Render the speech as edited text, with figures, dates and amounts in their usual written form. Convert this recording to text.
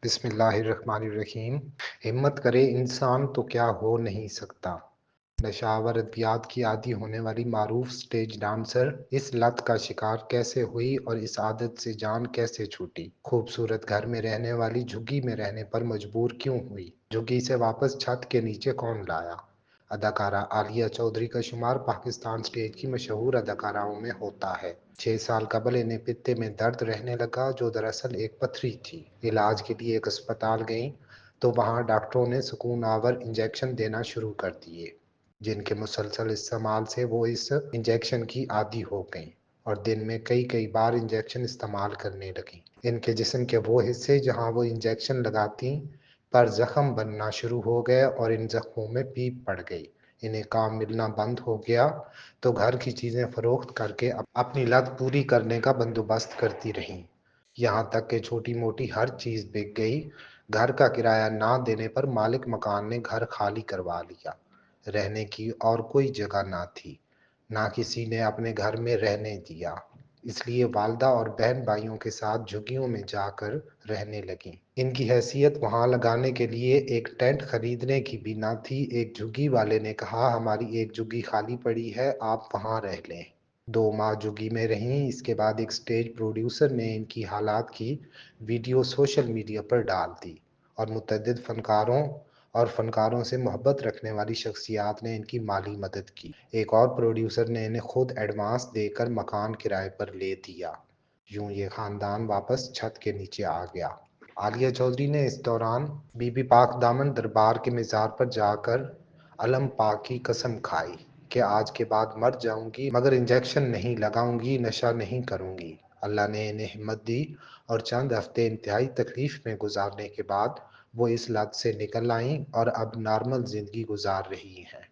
بسم اللہ الرحمن الرحیم۔ ہمت کرے انسان تو کیا ہو نہیں سکتا۔ نشاور ادویات کی عادی ہونے والی معروف سٹیج ڈانسر اس لت کا شکار کیسے ہوئی اور اس عادت سے جان کیسے چھوٹی؟ خوبصورت گھر میں رہنے والی جھگی میں رہنے پر مجبور کیوں ہوئی؟ جھگی سے واپس چھت کے نیچے کون لایا؟ اداکارہ عالیہ چودھری کا شمار پاکستان سٹیج کی مشہور اداکاراؤں میں ہوتا ہے۔ 6 سال قبل انہیں پتے میں درد رہنے لگا جو دراصل ایک پتھری تھی۔ علاج کے لیے ایک اسپتال گئیں تو وہاں ڈاکٹروں نے سکون آور انجیکشن دینا شروع کر دیے، جن کے مسلسل استعمال سے وہ اس انجیکشن کی عادی ہو گئیں اور دن میں کئی بار انجیکشن استعمال کرنے لگیں۔ ان کے جسم کے وہ حصے جہاں وہ انجیکشن لگاتی پر زخم بننا شروع ہو گئے اور ان زخموں میں پیپ پڑ گئی۔ انہیں کام ملنا بند ہو گیا تو گھر کی چیزیں فروخت کر کے اپنی لت پوری کرنے کا بندوبست کرتی رہیں، یہاں تک کہ چھوٹی موٹی ہر چیز بک گئی۔ گھر کا کرایہ نہ دینے پر مالک مکان نے گھر خالی کروا لیا۔ رہنے کی اور کوئی جگہ نہ تھی، نہ کسی نے اپنے گھر میں رہنے دیا، اس لیے والدہ اور بہن بھائیوں کے ساتھ جھگیوں میں جا کر رہنے لگیں۔ ان کی حیثیت وہاں لگانے کے لیے ایک ٹینٹ خریدنے کی بھی نہ تھی۔ ایک جھگی والے نے کہا ہماری ایک جھگی خالی پڑی ہے، آپ وہاں رہ لیں۔ 2 ماہ جھگی میں رہیں۔ اس کے بعد ایک سٹیج پروڈیوسر نے ان کی حالات کی ویڈیو سوشل میڈیا پر ڈال دی اور متعدد فنکاروں سے محبت رکھنے والی شخصیات نے ان کی مالی مدد کی۔ ایک اور پروڈیوسر نے انہیں خود ایڈوانس دے کر مکان کرائے پر لے دیا۔ یوں یہ خاندان واپس چھت کے نیچے آ گیا۔ عالیہ چودھری نے اس دوران بی بی پاک دامن دربار کے مزار پر جا کر علم پاک کی قسم کھائی کہ آج کے بعد مر جاؤں گی مگر انجیکشن نہیں لگاؤں گی، نشہ نہیں کروں گی۔ اللہ نے انہیں ہمت دی اور چند ہفتے انتہائی تکلیف میں گزارنے کے بعد وہ اس لت سے نکل آئیں اور اب نارمل زندگی گزار رہی ہیں۔